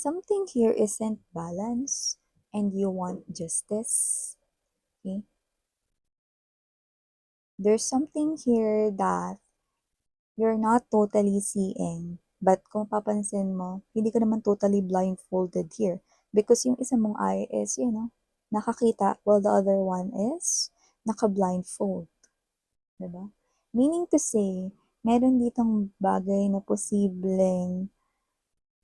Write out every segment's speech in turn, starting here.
something here isn't balanced and you want justice. Okay? There's something here that you're not totally seeing. But kung papansin mo, hindi ka naman totally blindfolded here. Because yung isa mong eye is, nakakita while the other one is naka-blindfold. Diba? Meaning to say, meron ditong bagay na posibleng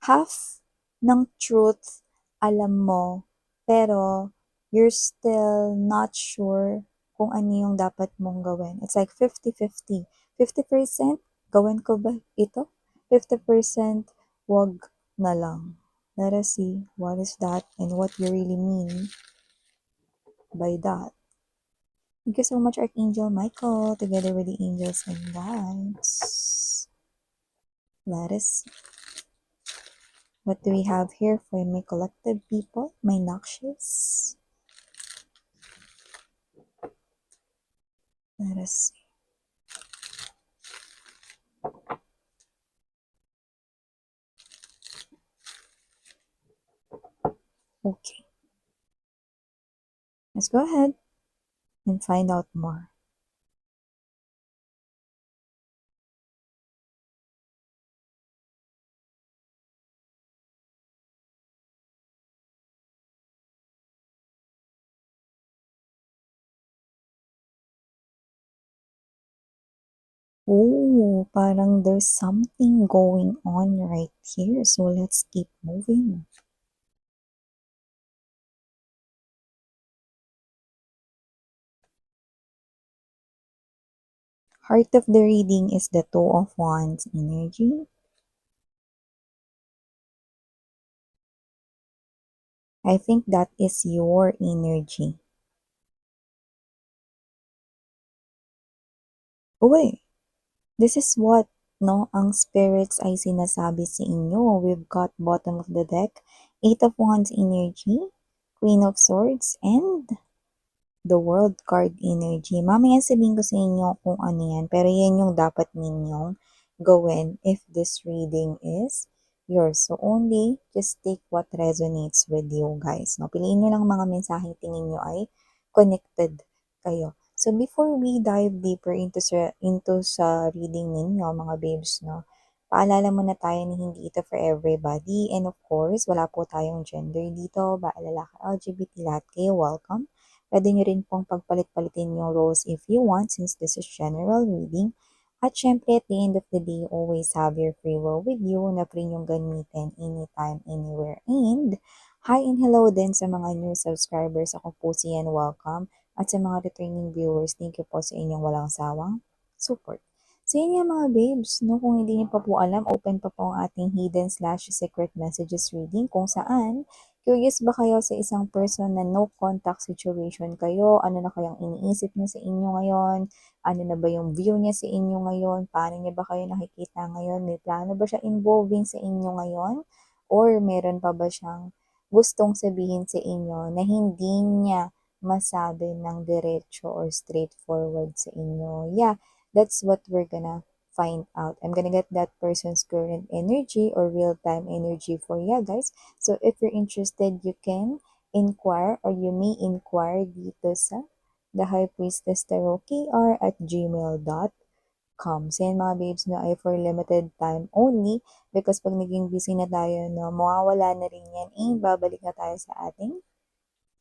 half ng truth alam mo, pero you're still not sure kung ano yung dapat mong gawin. It's like 50-50. 50% gawin ko ba ito? 50% wag na lang. Let us see what is that and what you really mean by that. Thank you so much, Archangel Michael, together with the angels and guides. Let us see. What do we have here for my collective people, my Nakshas? Let us see. Okay. Let's go ahead and find out more. Oh, parang there's something going on right here. So let's keep moving. Heart of the reading is the Two of Wands energy. I think that is your energy. Uy, this is what, no, ang spirits ay sinasabi sa inyo. We've got bottom of the deck, Eight of Wands energy, Queen of Swords, and the World card energy. Mamaya sabihin ko sa inyo kung ano yan, pero yan yung dapat ninyong gawin if this reading is yours. So only just take what resonates with you guys. No? Piliin nyo lang mga mensaheng tingin nyo ay connected kayo. So before we dive deeper into sa reading ninyo mga babes, no, paalala muna tayo na hindi ito for everybody. And of course, wala po tayong gender dito. Baal, lalaki, LGBT, lahat kayo, welcome. Pwede nyo rin pong pagpalit-palitin yung roles if you want since this is general reading. At syempre, at the end of the day, always have your free will with you na free nyong gamitin anytime, anywhere. And hi and hello din sa mga new subscribers. Ako po si Yan, welcome. At sa mga returning viewers, thank you po sa inyong walang sawang support. So yun nga mga babes, no? Kung hindi niyo pa po alam, open pa po ang ating hidden/secret messages reading kung saan curious ba kayo sa isang person na no contact situation kayo? Ano na kayang iniisip niya sa inyo ngayon? Ano na ba yung view niya sa inyo ngayon? Paano niya ba kayo nakikita ngayon? May plano ba siya involving sa inyo ngayon? Or meron pa ba siyang gustong sabihin sa inyo na hindi niya masabi ng diretso or straightforward sa inyo? Yeah, that's what we're gonna find out. I'm gonna get that person's current energy or real-time energy for you guys. So if you're interested, you can inquire or you may inquire dito sa The High Priestess Tarot KR at gmail.com. So yan mga babes no, ay for limited time only because pag naging busy na tayo, no, mawawala na rin yan and babalik na tayo sa ating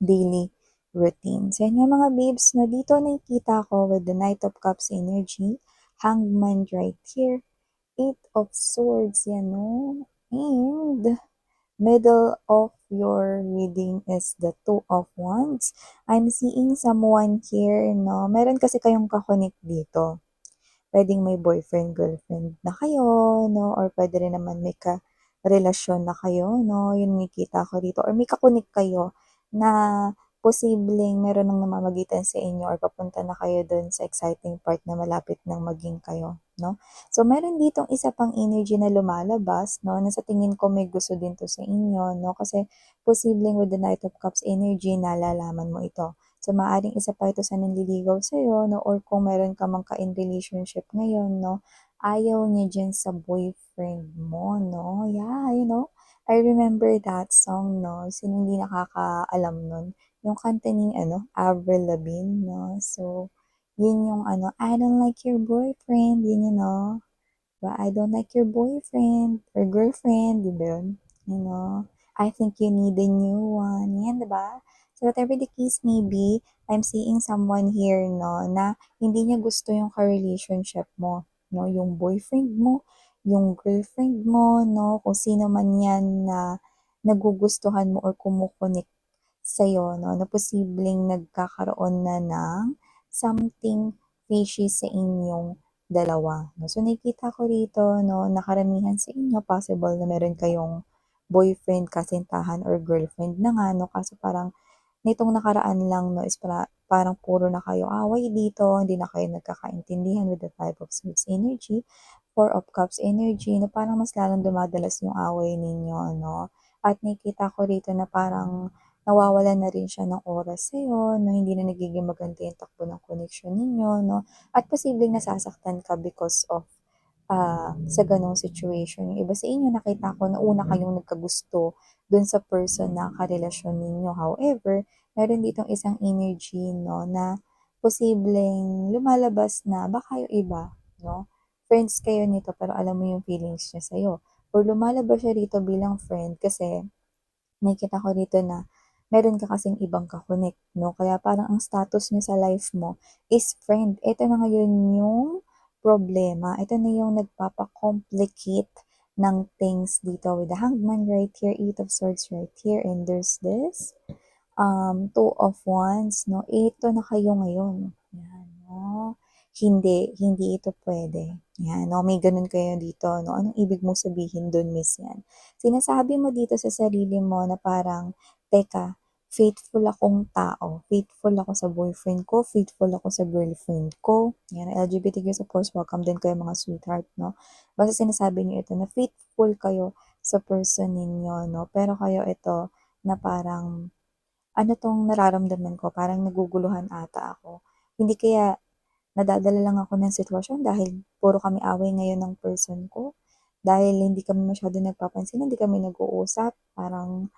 daily routine. So yan nga mga babes, no, dito nakikita ko with the Knight of Cups energy, Hangman right here, Eight of Swords, yan no, and middle of your reading is the Two of Wands. I'm seeing someone here, no? Meron kasi kayong kakonek dito. Pwedeng may boyfriend, girlfriend na kayo, no? Or pwede rin naman may ka-relasyon na kayo, no? Yun nakikita ko dito. Or may kakonek kayo na posibleng meron nang namamagitan sa inyo or papunta na kayo dun sa exciting part na malapit nang maging kayo, no? So, meron ditong isa pang energy na lumalabas, no? Na sa tingin ko may gusto din to sa inyo, no? Kasi posibleng with the Knight of Cups energy, nalalaman mo ito. So, maaaring isa pa ito sa nanliligaw sa'yo, no? Or kung meron ka mang ka-in relationship ngayon, no? Ayaw niya dyan sa boyfriend mo, no? Yeah, I remember that song 'no, sinong hindi nakakaalam nun, yung kanta ni ano, Avril Lavigne 'no. So, yun yung ano, "I don't like your boyfriend," yun yun 'no. Ba, "I don't like your boyfriend or girlfriend," 'di ba yun? You know, "I think you need a new one," 'yan 'di ba? So, whatever the case may be, I'm seeing someone here 'no, na hindi niya gusto yung ka-relationship mo 'no, yung boyfriend mo, yung girlfriend mo 'no, kung sino man 'yan na nagugustuhan mo or kumo-connect sa'yo 'no, na posibleng nagkakaroon na ng something fishy sa inyong dalawa 'no. So, nakikita ko rito 'no, na karamihan sa inyo possible na meron kayong boyfriend, kasintahan, or girlfriend na nga 'no, kaso parang nitong nakaraan lang 'no is parang puro na kayo away dito, hindi na kayo nagkakaintindihan with the Five of Swords energy, Four of Cups energy na parang mas lalong dumadalas yung away ninyo 'no. At nakikita ko rito na parang nawawalan na rin siya ng oras sa'yo 'no, hindi na nagiging maganda yung takbo ng connection ninyo 'no, at posibleng nasasaktan ka because of sa gano'ng situation. Yung iba sa inyo nakita ko na una kayong nagkagusto dun sa person na karelasyon ninyo. However, meron ditong isang energy 'no, na posibleng lumalabas na baka yung iba 'no, friends kayo nito pero alam mo yung feelings niya sa'yo or lumalabas siya rito bilang friend kasi nakikita ko rito na meron ka kasing ibang ka-connect 'no, kaya parang ang status niyo sa life mo is friend. Ito na ngayon yung problema, ito na yung nagpapa-complicate ng things dito with the Hangman right here, Eight of Swords right here, and there's this Two of Wands 'no, ito na kayo ngayon, 'yan 'no. Hindi ito puwede, 'yan 'no, may gano'n kayo dito 'no. Anong ibig mong sabihin do'n, Miss 'yan? Sinasabi mo dito sa sarili mo na parang, "Teka, faithful akong tao, faithful ako sa boyfriend ko, faithful ako sa girlfriend ko." 'Yan, LGBTQ supporters, welcome din kayo mga sweetheart 'no. Basta sinasabi niyo ito na faithful kayo sa person ninyo 'no, pero kayo ito na parang ano 'tong nararamdaman ko, parang naguguluhan ata ako. Hindi kaya nadadala lang ako ng sitwasyon dahil puro kami away ngayon ng person ko, dahil hindi kami masyadong nagpapansin, hindi kami nag-uusap, parang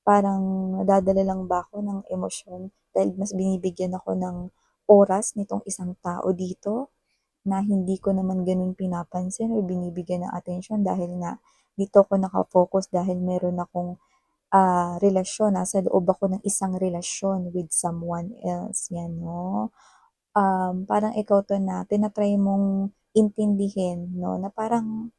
parang nadadala lang ba ako ng emosyon dahil mas binibigyan ako ng oras nitong isang tao dito na hindi ko naman gano'n pinapansin o binibigyan ng atensyon dahil nga dito ako naka-focus dahil meron akong relasyon, nasa loob ako ng isang relasyon with someone else, 'yan 'no. Parang ikaw 'to na tina-try mong intindihin 'no, na parang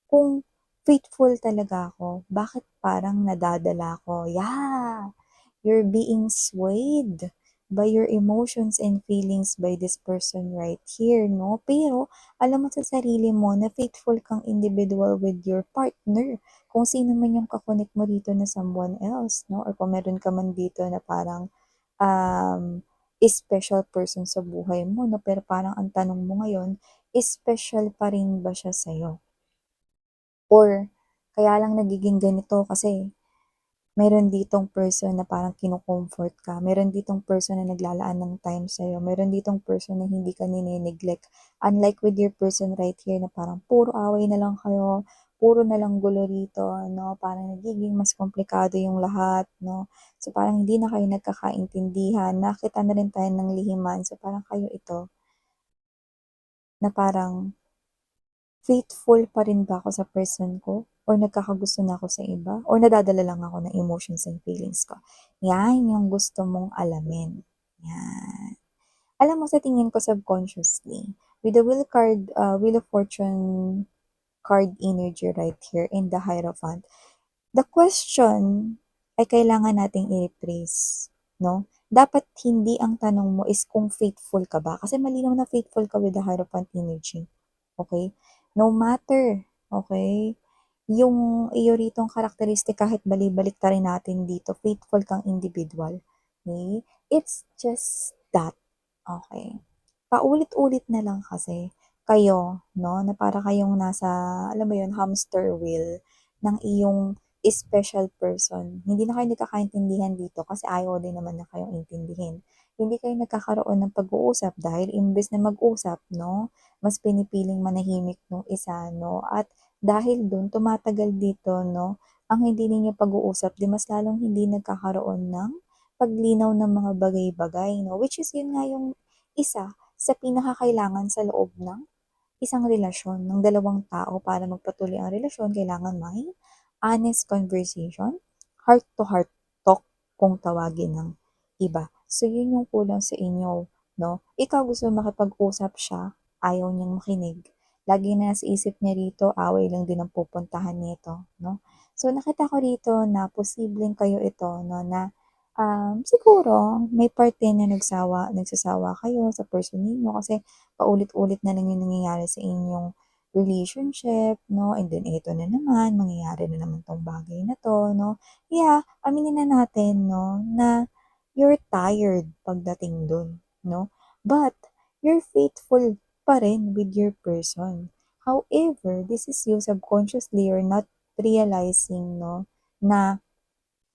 kung faithful talaga ako, bakit parang nadadala ako? Yeah, you're being swayed by your emotions and feelings by this person right here 'no. Pero alam mo sa sarili mo na faithful kang individual with your partner, kung sino man yung ka-connect mo dito na someone else 'no, or kung meron ka man dito na parang, um, special person sa buhay mo 'no, pero parang ang tanong mo ngayon, special pa rin ba siya sa'yo? Or kaya lang nagiging ganito kasi meron ditong person na parang kino-comfort ka, meron ditong person na naglalaan ng time sa'yo, meron ditong person na hindi ka nine-neglect. Unlike with your person right here na parang puro away na lang kayo, puro na lang gulo rito 'no, parang nagiging mas komplikado yung lahat 'no. So, parang hindi na kayo nagkakaintindihan, nakita na rin tayo ng lihiman. So, parang kayo ito na parang faithful pa rin ba ako sa person ko or nagkakagusto na ako sa iba or nadadala lang ako ng emotions and feelings ko? Yan yung gusto mong alamin, yan. Alam mo sa tingin ko subconsciously, with the Wheel of Fortune card energy right here in the Hierophant, the question ay kailangan nating i-rephrase, 'no? Dapat hindi ang tanong mo is kung faithful ka ba, kasi malinaw na faithful ka with the Hierophant energy, okey? No matter, okey, yung iyo ritong characteristic kahit bali-baliktarin natin dito, faithful kang individual, okey? It's just that, okey? Paulit-ulit na lang kasi kayo 'no, na para kayong nasa, alam mo yun, hamster wheel ng iyong special person. Hindi na kayo nagkakaintindihan dito kasi ayaw din naman na kayong intindihin. Hindi kayo nagkakaroon ng pag-uusap dahil imbes na mag-usap 'no, mas pinipiling manahimik nung isa 'no, at dahil dun tumatagal dito 'no, ang hindi ninyo pag-uusap 'di mas lalong hindi nagkakaroon ng paglinaw ng mga bagay-bagay 'no, which is yun nga yung isa sa pinakakailangan sa loob ng isang relasyon ng dalawang tao. Para magpatuloy ang relasyon kailangan may honest conversation, heart to heart talk kung tawagin ng iba. So yun yung kulang sa inyo 'no, ikaw gusto makipag-usap siya, ayaw niyang makinig. Lagi na nasa isip niya rito away lang din ang pupuntahan nito 'no. So nakita ko rito na posibleng kayo ito 'no na, siguro may parte na nagsasawa kayo sa person ninyo kasi paulit-ulit na lang yung nangyayari sa inyong relationship 'no, and then eto na naman, mangyayari na naman 'tong bagay na 'to 'no. Kaya aminin na natin 'no na you're tired pagdating dun 'no, but you're faithful pa rin with your person. However, this is you subconsciously you're not realizing 'no na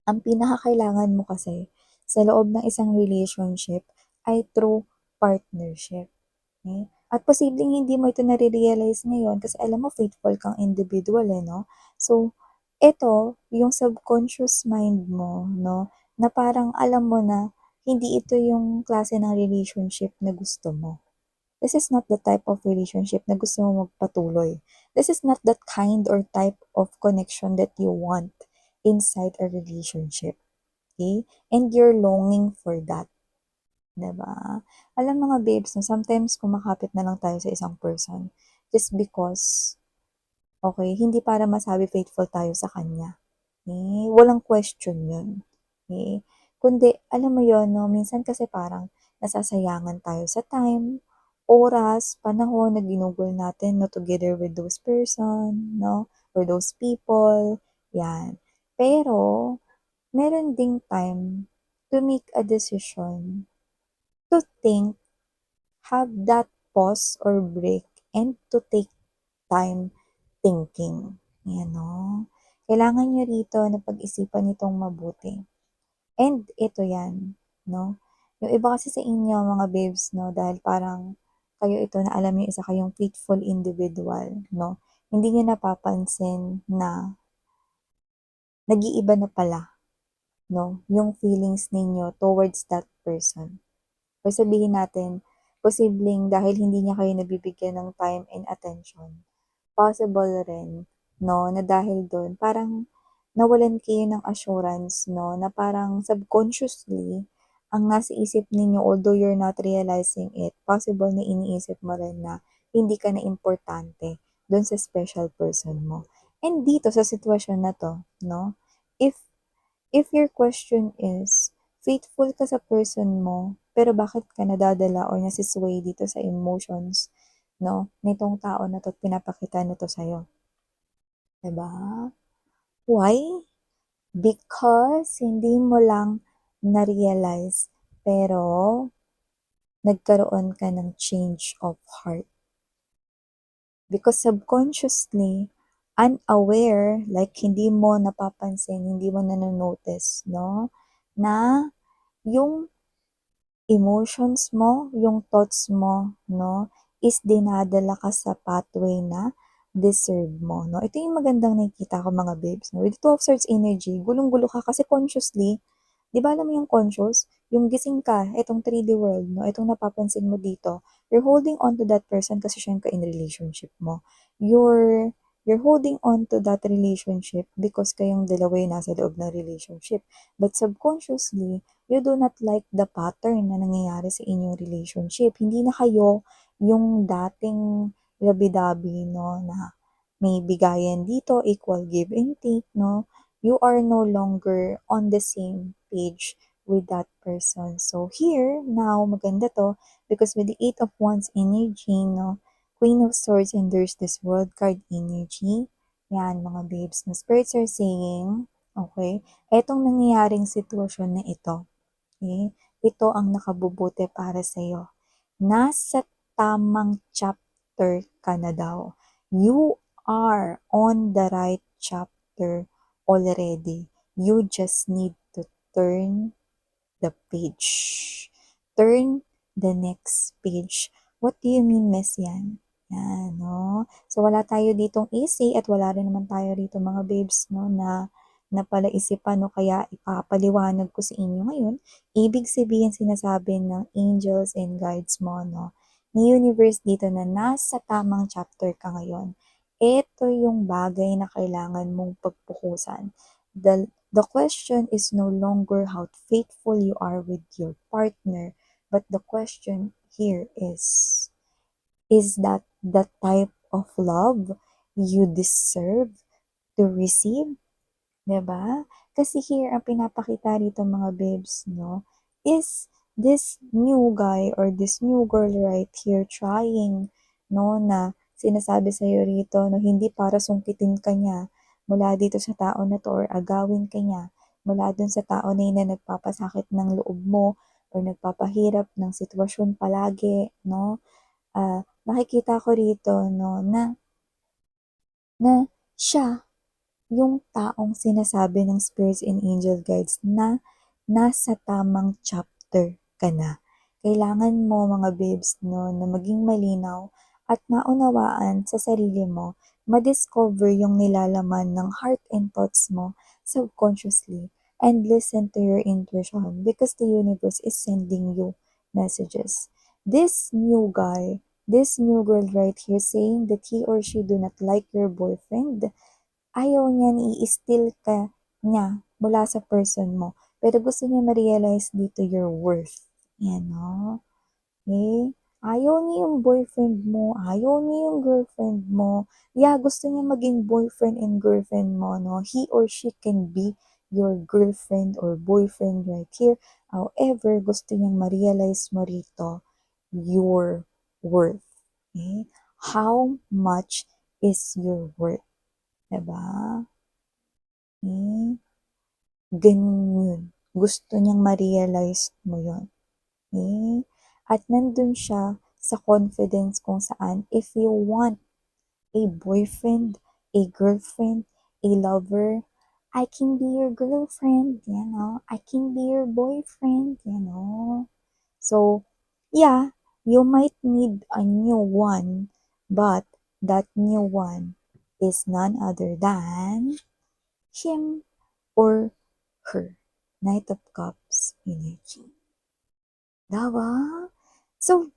ang pinakakailangan mo kasi sa loob ng isang relationship ay true partnership, okey? At posibleng hindi mo ito nare-realize ngayon kasi alam mo faithful kang individual, eh, 'no? So, eto yung subconscious mind mo 'no, na parang alam mo na hindi ito yung klase ng relationship na gusto mo. This is not the type of relationship na gusto mo magpatuloy. This is not that kind or type of connection that you want inside a relationship, okay? And you're longing for that, 'di ba? Alam mga babes 'no, sometimes kumakapit na lang tayo sa isang person just because, okay, hindi para masabi faithful tayo sa kanya. Walang question yun, eh. Kundi alam mo yun 'no, minsan kasi parang nasasayangan tayo sa time, oras, panahon na ginugol natin 'no, together with those person 'no, or those people, 'yan. Pero meron ding time to make a decision, to think, have that pause or break, and to take time thinking, 'yan 'no. Kailangan niyo rito na pag-isipan nitong mabuti. And ito 'yan 'no, yung iba kasi sa inyo mga babes 'no, dahil parang kayo ito na alam niyo isa kayong faithful individual 'no, hindi niyo napapansin na nag-iiba na pala 'no, yung feelings ninyo towards that person. Or sabihin natin, posibleng dahil hindi niya kayo nabibigyan ng time and attention, possible rin 'no, na dahil dun parang nawalan kayo ng assurance 'no, na parang subconsciously ang nasa isip ninyo although you're not realizing it, possible na iniisip mo rin na hindi ka na importante dun sa special person mo. And dito sa sitwasyon na 'to 'no, if if your question is, faithful ka sa person mo, pero bakit ka nadadala or nasi-sway dito sa emotions 'no, nitong tao na 'to at pinapakita nito sa'yo, 'di ba? Why? Because hindi mo lang na-realize pero nagkaroon ka ng change of heart. Because subconsciously, unaware, like hindi mo napapansin, hindi mo nano-notice 'no, na yung emotions mo, yung thoughts mo 'no, is dinadala ka sa pathway na deserve mo 'no. Ito yung magandang nakikita ko mga babes 'no, with Two of Swords energy, gulong-gulo ka kasi consciously 'di ba alam mo yung conscious, yung gising ka, itong 3D world 'no, itong napapansin mo dito, you're holding on to that person kasi siya yung ka-in relationship mo. You're holding on to that relationship because kayong dalawa yung nasa loob ng relationship. But subconsciously, you do not like the pattern na nangyayari sa inyong relationship. Hindi na kayo yung dating labi-dabi 'no, na may bigayan dito, equal give and take 'no. You are no longer on the same page with that person. So here, now, maganda 'to because with the Eight of Wands energy 'no, Queen of Swords and there's this World card energy. Yan mga babes na spirits are saying, okay, etong nangyayaring sitwasyon na ito, okay, ito ang nakabubuti para sa'yo. Nasa tamang chapter ka na daw. You are on the right chapter already. You just need to turn the page. Turn the next page. What do you mean, Miss Yan? Yan, no? So, wala tayo ditong easy at wala rin naman tayo rito mga babes, no, na na palaisipan o kaya ipapaliwanag ko sa inyo ngayon, ibig sabihin sinasabi ng angels and guides mo, no, ni universe dito na nasa tamang chapter ka ngayon. Ito yung bagay na kailangan mong pagpukusan. The question is no longer how faithful you are with your partner, but the question here is that the type of love you deserve to receive? 'Di ba? Kasi here ang pinapakita dito mga babes 'no, is this new guy or this new girl right here trying 'no, na sinasabi sa'yo rito 'no, hindi para sungkitin ka niya mula dito sa tao na 'to or agawin ka niya mula dun sa tao na yun na nagpapasakit ng loob mo or nagpapahirap ng sitwasyon palagi 'no. Nakikita ko rito 'no na na siya yung taong sinasabi ng spirits and angel guides na nasa tamang chapter ka na. Kailangan mo mga babes 'no, na maging malinaw at maunawaan sa sarili mo, ma-discover yung nilalaman ng heart and thoughts mo subconsciously and listen to your intuition because the universe is sending you messages. This new guy, this new girl right here saying that he or she do not like your boyfriend, ayaw niyan i-steal ka niya mula sa person mo, pero gusto niya ma-realize dito your worth, yan 'no. Eh, ayaw niya yung boyfriend mo, ayaw niya yung girlfriend mo. Yeah, gusto niya maging boyfriend and girlfriend mo 'no, he or she can be your girlfriend or boyfriend right here. However, gusto niyang ma-realize mo rito your worth, eh. How much is your worth, 'di ba? Hmm, ganun yun. Gusto niyang ma-realize mo yun, eh. At nandun siya sa confidence kung saan if you want a boyfriend, a girlfriend, a lover, I can be your girlfriend, you know, I can be your boyfriend, you know. So, yeah, you might need a new one, but that new one is none other than him or her. Knight of Cups energy. Diba? So,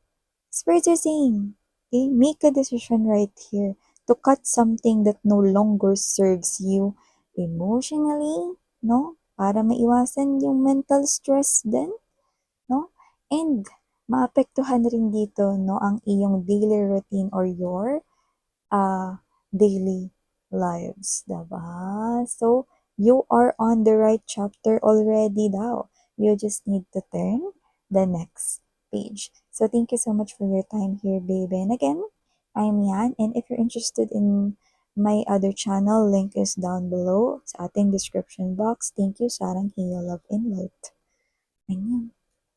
spirits are saying, okay, make a decision right here to cut something that no longer serves you emotionally, no? Para maiwasan yung mental stress din, no? And maapektuhan rin dito, no, ang iyong daily routine or your daily lives, diba? So, you are on the right chapter already daw. You just need to turn the next page. So, thank you so much for your time here, baby. And again, I'm Yan. And if you're interested in my other channel, link is down below sa ating description box. Thank you, Sarang Hiyo, Love and Light. Ganyan.